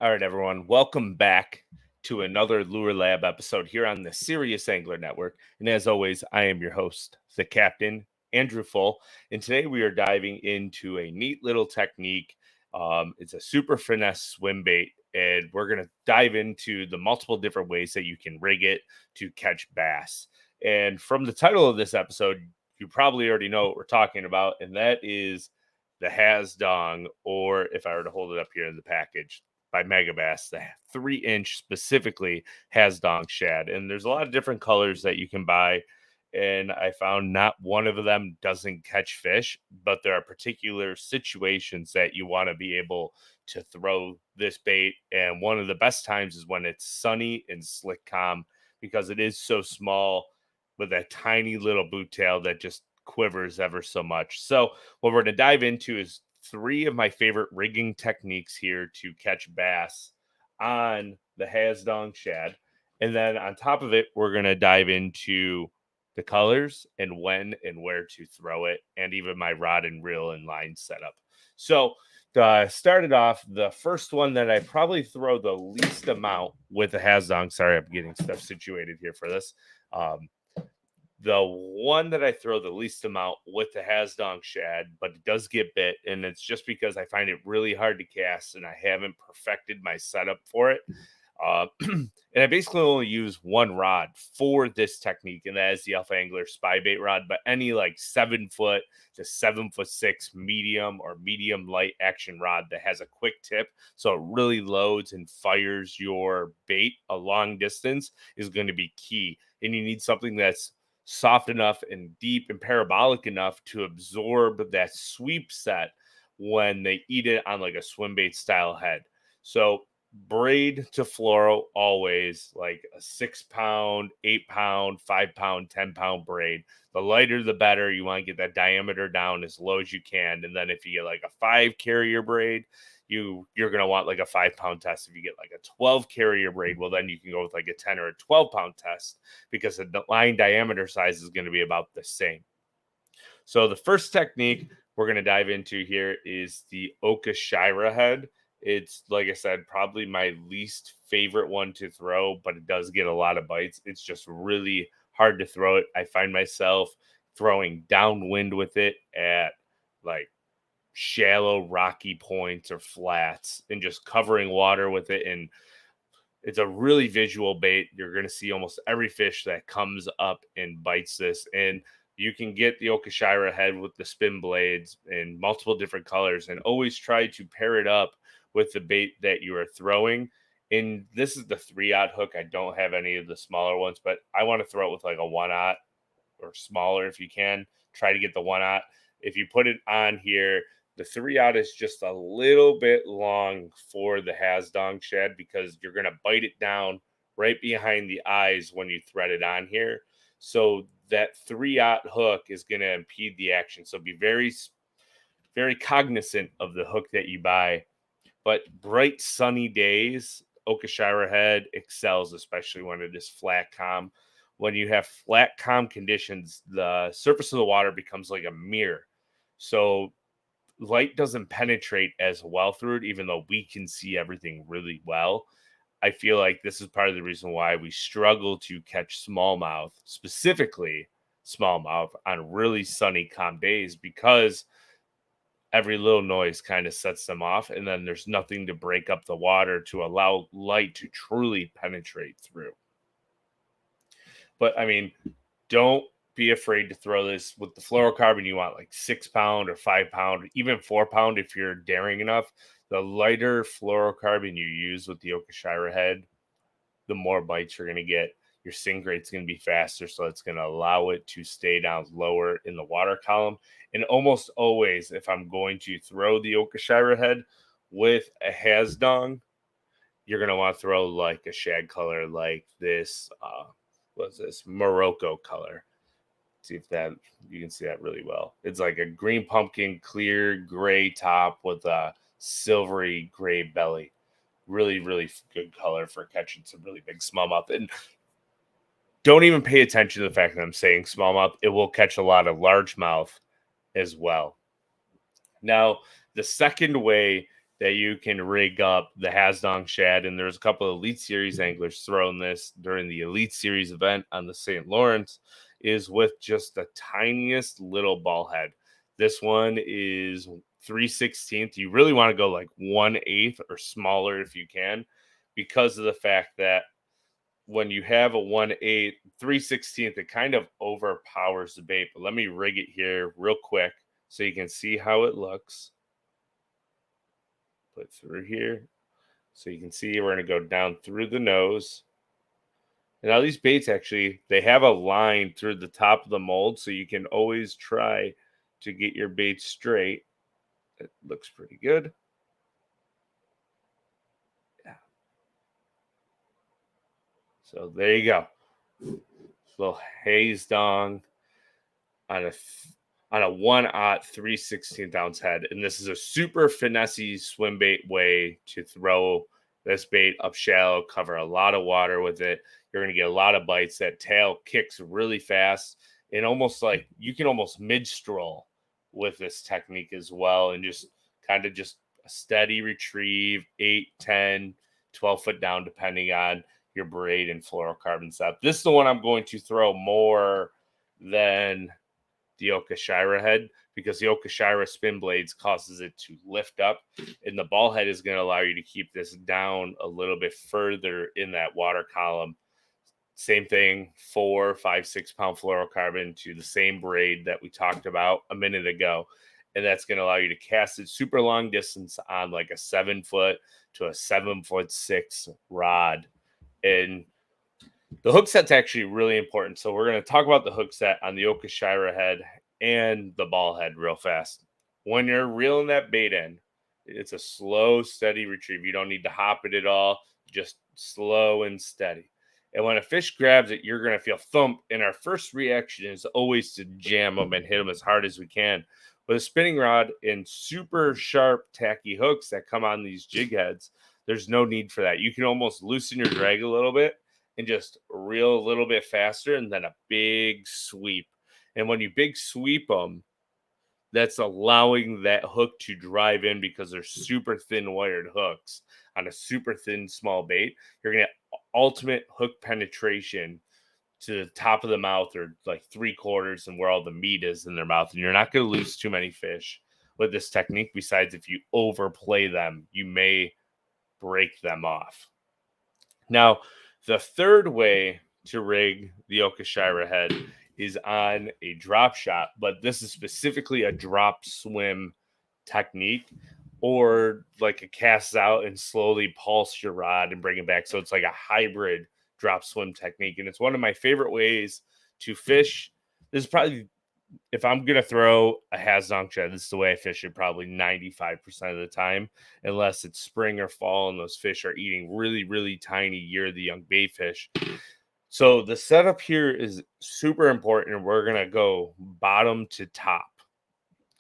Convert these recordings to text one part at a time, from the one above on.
All right, everyone. Welcome back to another Lure Lab episode here on the Serious Angler Network. And as always, I am your host, the Captain, Andrew Full. And today we are diving into a neat little technique. It's a super finesse swim bait. And we're going to dive into the multiple different ways that you can rig it to catch bass. And from the title of this episode, you probably already know what we're talking about. And that is the Hazedong, or if I were to hold it up here in the package, by Megabass, the 3-inch specifically Hazedong shad. And there's a lot of different colors that you can buy. And I found not one of them doesn't catch fish, but there are particular situations that you want to be able to throw this bait. And one of the best times is when it's sunny and slick calm because it is so small with that tiny little boot tail that just quivers ever so much. So what we're going to dive into is three of my favorite rigging techniques here to catch bass on the Hazedong shad. And then on top of it, we're going to dive into the colors and when and where to throw it, and even my rod and reel and line setup. So, started off, the first one that I probably throw the least amount with the Hazedong. Sorry, I'm getting stuff situated here for this. The one that I throw the least amount with the Hazedong shad, but it does get bit, and it's just because I find it really hard to cast and I haven't perfected my setup for it. And I basically only use one rod for this technique, and that is the Alpha Angler spy bait rod. But any like 7-foot to 7'6" medium or medium light action rod that has a quick tip, so it really loads and fires your bait a long distance, is going to be key. And you need something that's soft enough and deep and parabolic enough to absorb that sweep set when they eat it on like a swim bait style head. So braid to fluoro, always like a 6-pound, 8-pound, 5-pound, 10-pound braid. The lighter the better. You want to get that diameter down as low as you can. And then if you get like a 5 carrier braid, you're going to want like a 5-pound test. If you get like a 12 carrier braid, well, then you can go with like a 10 or a 12-pound test because the line diameter size is going to be about the same. So the first technique we're going to dive into here is the Okashira head. It's, like I said, probably my least favorite one to throw, but it does get a lot of bites. It's just really hard to throw it. I find myself throwing downwind with it at like shallow rocky points or flats and just covering water with it. And it's a really visual bait. You're going to see almost every fish that comes up and bites this. And you can get the Okashira head with the spin blades in multiple different colors, and always try to pair it up with the bait that you are throwing. And this is the 3-aught hook. I don't have any of the smaller ones, but I want to throw it with like a 1-aught or smaller if you can. Try to get the 1-aught. If you put it on here, the 3-aught is just a little bit long for the Hazedong shad because you're going to bite it down right behind the eyes when you thread it on here. So that 3-aught hook is going to impede the action. So be very, very cognizant of the hook that you buy. But bright sunny days, Okashira head excels, especially when it is flat calm. When you have flat calm conditions, the surface of the water becomes like a mirror. So light doesn't penetrate as well through it, even though we can see everything really well. I feel like this is part of the reason why we struggle to catch smallmouth, specifically smallmouth, on really sunny, calm days, because every little noise kind of sets them off, and then there's nothing to break up the water to allow light to truly penetrate through. But I mean, don't be afraid to throw this with the fluorocarbon. You want like 6-pound or 5-pound, even 4-pound if you're daring enough. The lighter fluorocarbon you use with the Okashira head, the more bites you're going to get. Your sink rate's going to be faster, so it's going to allow it to stay down lower in the water column. And almost always, if I'm going to throw the Okashira head with a Hazedong, you're going to want to throw like a shad color like this. What's this? Morocco color. See if that you can see that really well. It's like a green pumpkin, clear gray top with a silvery gray belly. Really, really good color for catching some really big smallmouth. And don't even pay attention to the fact that I'm saying smallmouth. It will catch a lot of largemouth as well. Now, the second way that you can rig up the Hazedong shad. And there's a couple of Elite Series anglers throwing this during the Elite Series event on the St. Lawrence, is with just the tiniest little ball head. This one is 3/16. You really want to go like 1/8 or smaller if you can, because of the fact that when you have a 1/8, 3/16, it kind of overpowers the bait. But let me rig it here real quick so you can see how it looks. Put through here. So you can see we're going to go down through the nose. And now these baits actually, they have a line through the top of the mold, so you can always try to get your bait straight. It looks pretty good. Yeah. So there you go. Little Hazedong on a 1/0 3/16 ounce head. And this is a super finessey swim bait way to throw this bait up shallow, cover a lot of water with it. You're going to get a lot of bites. That tail kicks really fast, and almost like you can almost mid stroll with this technique as well, and just kind of just a steady retrieve, 8, 10, 12 foot down, depending on your braid and fluorocarbon setup. This is the one I'm going to throw more than the Okashira head, because the Okashira spin blades causes it to lift up, and the ball head is going to allow you to keep this down a little bit further in that water column. Same thing, 4, 5, 6 pound fluorocarbon to the same braid that we talked about a minute ago. And that's going to allow you to cast it super long distance on like a 7 foot to a 7'6" rod. And the hook set's actually really important. So we're going to talk about the hook set on the Okashira head and the ball head real fast. When you're reeling that bait in, it's a slow, steady retrieve. You don't need to hop it at all, just slow and steady. And when a fish grabs it, you're going to feel thump. And our first reaction is always to jam them and hit them as hard as we can. With a spinning rod and super sharp, tacky hooks that come on these jig heads, there's no need for that. You can almost loosen your drag a little bit and just reel a little bit faster, and then a big sweep. And when you big sweep them, that's allowing that hook to drive in, because they're super thin wired hooks on a super thin small bait. You're going to get ultimate hook penetration to the top of the mouth, or like 3/4 and where all the meat is in their mouth. And you're not going to lose too many fish with this technique. Besides, if you overplay them, you may break them off. Now, the third way to rig the Okashira head is on a drop shot, but this is specifically a drop swim technique, or like a cast out and slowly pulse your rod and bring it back. So it's like a hybrid drop swim technique. And it's one of my favorite ways to fish. This is probably, if I'm going to throw a Hazedong shad, this is the way I fish it probably 95% of the time, unless it's spring or fall and those fish are eating really, really tiny year of the young bait fish. So the setup here is super important, and we're going to go bottom to top.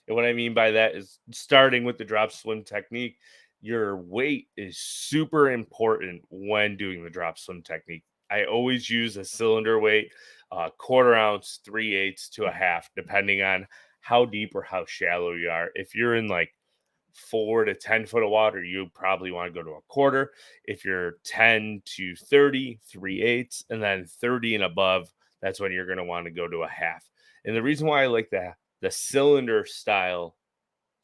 And what I mean by that is, starting with the drop swim technique, your weight is super important when doing the drop swim technique. I always use a cylinder weight, 1/4 ounce, 3/8 to a half, depending on how deep or how shallow you are. If you're in like 4 to 10 foot of water, you probably want to go to a 1/4. If you're 10 to 30, 3/8, and then 30 and above, that's when you're going to want to go to a half. And the reason why I like the cylinder style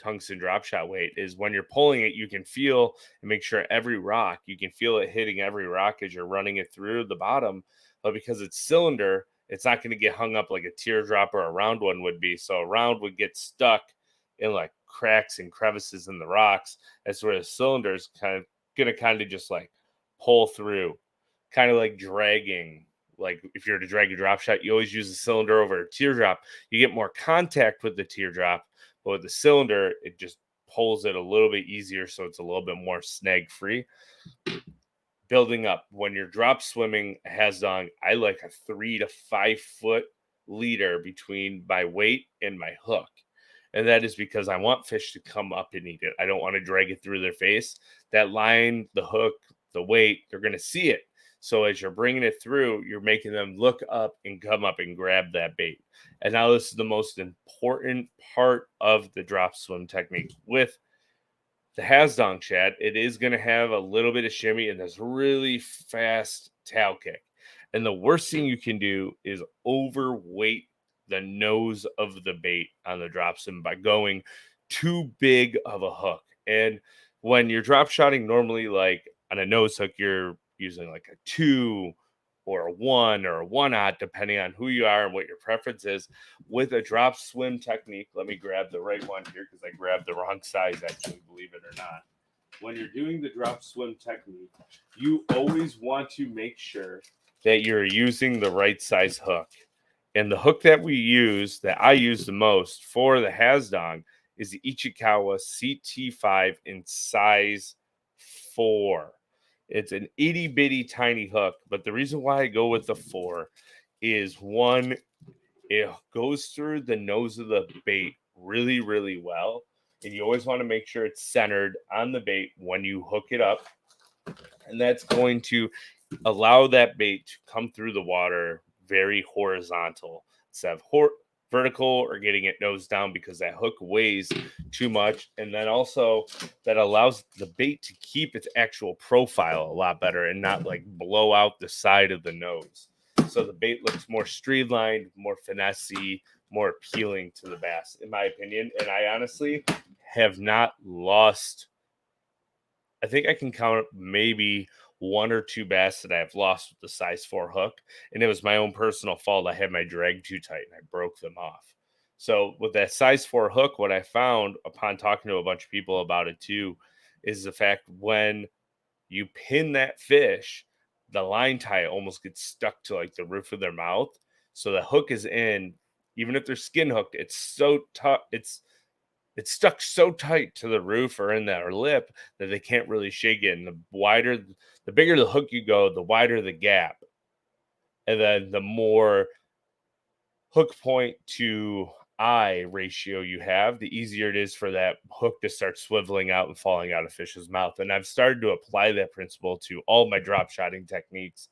tungsten drop shot weight is, when you're pulling it, you can feel and make sure every rock, you can feel it hitting every rock as you're running it through the bottom. But because it's cylinder, it's not going to get hung up like a teardrop or a round one would be. So a round would get stuck in like cracks and crevices in the rocks. That's where the cylinder is kind of just like pull through, kind of like dragging. Like if you're to drag a drop shot, you always use the cylinder over a teardrop. You get more contact with the teardrop, but with the cylinder, it just pulls it a little bit easier, so it's a little bit more snag free. Building up, when you're drop swimming Hazedong, I like a 3 to 5 foot leader between my weight and my hook. And that is because I want fish to come up and eat it. I don't want to drag it through their face. That line, the hook, the weight, they're going to see it. So as you're bringing it through, you're making them look up and come up and grab that bait. And now this is the most important part of the drop swim technique. With the Hazedong shad, it is going to have a little bit of shimmy and this really fast tail kick. And the worst thing you can do is overweight the nose of the bait on the drop swim by going too big of a hook. And when you're drop shotting, normally like on a nose hook, you're using like a 2 or a 1 or a 1/0, depending on who you are and what your preference is. With a drop swim technique, let me grab the right one here because I grabbed the wrong size, actually, believe it or not. When you're doing the drop swim technique, you always want to make sure that you're using the right size hook. And the hook that we use, that I use the most for the Hazedong, is the Ichikawa CT5 in size 4. It's an itty bitty tiny hook, but the reason why I go with the 4 is one, it goes through the nose of the bait really, really well. And you always want to make sure it's centered on the bait when you hook it up. And that's going to allow that bait to come through the water very horizontal instead of vertical or getting it nose down because that hook weighs too much. And then also that allows the bait to keep its actual profile a lot better and not like blow out the side of the nose. So the bait looks more streamlined, more finessey, more appealing to the bass, in my opinion. And I honestly have not lost, I think I can count maybe 1 or 2 bass that I've lost with the size 4 hook, and it was my own personal fault. I had my drag too tight and I broke them off. So with that size 4 hook, what I found upon talking to a bunch of people about it too is the fact when you pin that fish, the line tie almost gets stuck to like the roof of their mouth. So the hook is in, even if they're skin hooked, it's so tough. It's stuck so tight to the roof or in their lip that they can't really shake it. And the bigger the hook you go, the wider the gap. And then the more hook point to eye ratio you have, the easier it is for that hook to start swiveling out and falling out of fish's mouth. And I've started to apply that principle to all my drop shotting techniques.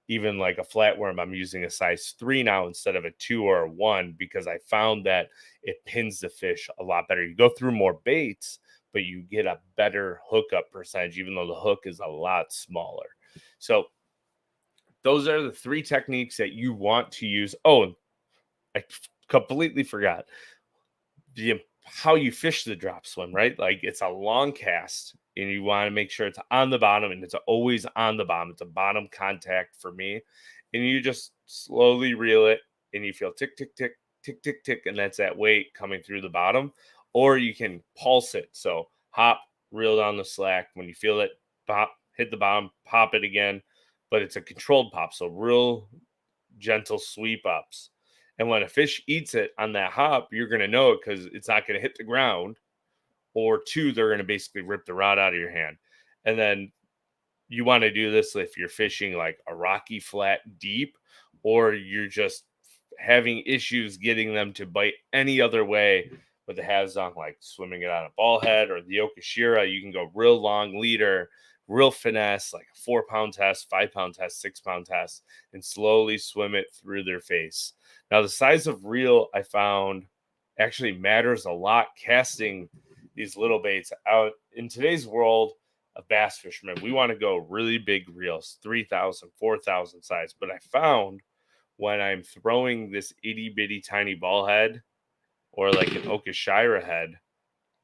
Even like a flatworm, I'm using a size 3 now instead of a 2 or a 1 because I found that it pins the fish a lot better. You go through more baits, but you get a better hookup percentage, even though the hook is a lot smaller. So those are the 3 techniques that you want to use. Oh, I completely forgot how you fish the drop swim, right? Like it's a long cast and you want to make sure it's on the bottom and it's always on the bottom. It's a bottom contact for me. And you just slowly reel it and you feel tick, tick, tick, tick, tick, tick. And that's that weight coming through the bottom. Or you can pulse it. So hop, reel down the slack. When you feel it, pop, hit the bottom, pop it again. But it's a controlled pop. So real gentle sweep ups. And when a fish eats it on that hop, you're going to know it because it's not going to hit the ground. Or 2, they're going to basically rip the rod out of your hand. And then you want to do this if you're fishing like a rocky flat deep, or you're just having issues getting them to bite any other way with the Hazedong, like swimming it on a ball head or the Okashira. You can go real long leader, real finesse, like a 4-pound test, 5-pound test, 6-pound test, and slowly swim it through their face. Now, the size of reel I found actually matters a lot casting these little baits out in today's world of bass fishermen. We want to go really big reels, 3,000, 4,000 size. But I found when I'm throwing this itty bitty tiny ball head or like an Okashira head,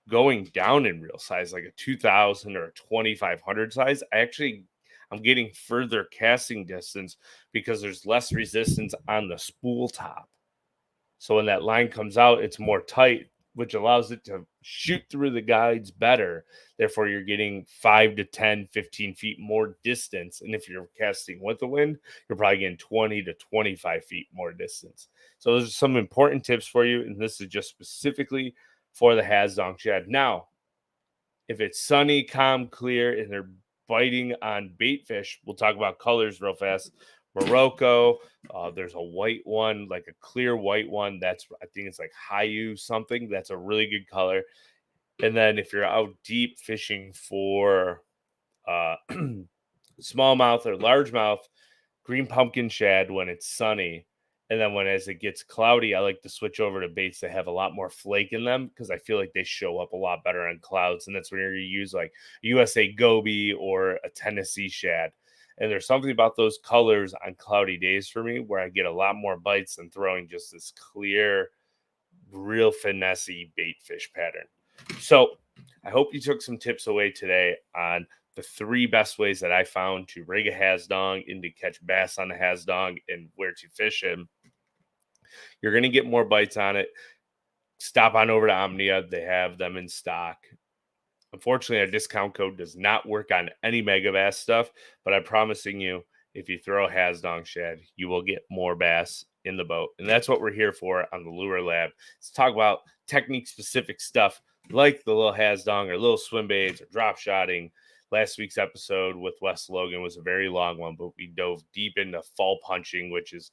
going down in reel size, like a 2,000 or a 2,500 size, I'm getting further casting distance because there's less resistance on the spool top. So when that line comes out, it's more tight, which allows it to shoot through the guides better. Therefore, you're getting 5 to 10, 15 feet more distance. And if you're casting with the wind, you're probably getting 20 to 25 feet more distance. So those are some important tips for you. And this is just specifically for the Hazedong shad. Now, if it's sunny, calm, clear, and they're biting on bait fish, we'll talk about colors real fast. Morocco, there's a white one, like a clear white one. That's, I think it's like Hayu something. That's a really good color. And then if you're out deep fishing for smallmouth or largemouth, green pumpkin shad when it's sunny. And then as it gets cloudy, I like to switch over to baits that have a lot more flake in them because I feel like they show up a lot better on clouds. And that's when you use like USA Goby or a Tennessee shad. And there's something about those colors on cloudy days for me where I get a lot more bites than throwing just this clear, real finessey bait fish pattern. So I hope you took some tips away today on the 3 best ways that I found to rig a Hazedong and to catch bass on a Hazedong and where to fish him. You're going to get more bites on it. Stop on over to Omnia. They have them in stock. Unfortunately, our discount code does not work on any Mega Bass stuff, but I'm promising you, if you throw a Hazedong shad, you will get more bass in the boat. And that's what we're here for on the Lure Lab. Let's talk about technique-specific stuff like the little Hazedong or little swim baits or drop shotting. Last week's episode with Wes Logan was a very long one, but we dove deep into fall punching, which is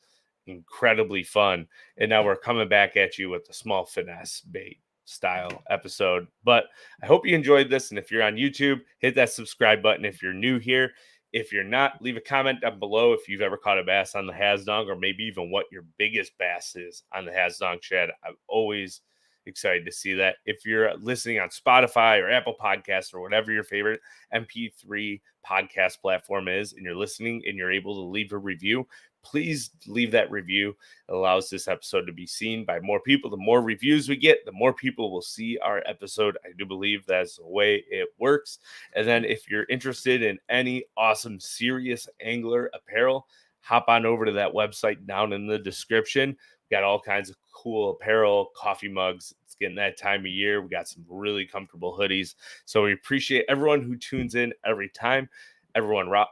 incredibly fun. And now we're coming back at you with the small finesse bait style episode. But I hope you enjoyed this. And if you're on YouTube, hit that subscribe button if you're new here. If you're not, leave a comment down below if you've ever caught a bass on the Hazedong, or maybe even what your biggest bass is on the Hazedong shad. I'm always excited to see that. If you're listening on Spotify or Apple Podcasts or whatever your favorite MP3 podcast platform is, and you're listening and you're able to leave a review, please leave that review. It allows this episode to be seen by more people. The more reviews we get, the more people will see our episode. I do believe that's the way it works. And then if you're interested in any awesome serious angler apparel, hop on over to that website down in the description. We got all kinds of cool apparel, coffee mugs. It's getting that time of year. We got some really comfortable hoodies. So we appreciate everyone who tunes in every time. Everyone rock.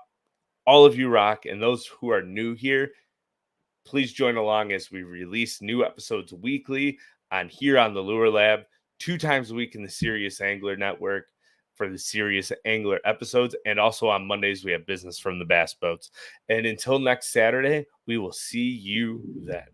All of you rock, and those who are new here, please join along as we release new episodes weekly here on the Lure Lab, 2 times a week in the Serious Angler Network for the Serious Angler episodes, and also on Mondays we have Business from the Bass Boats. And until next Saturday, we will see you then.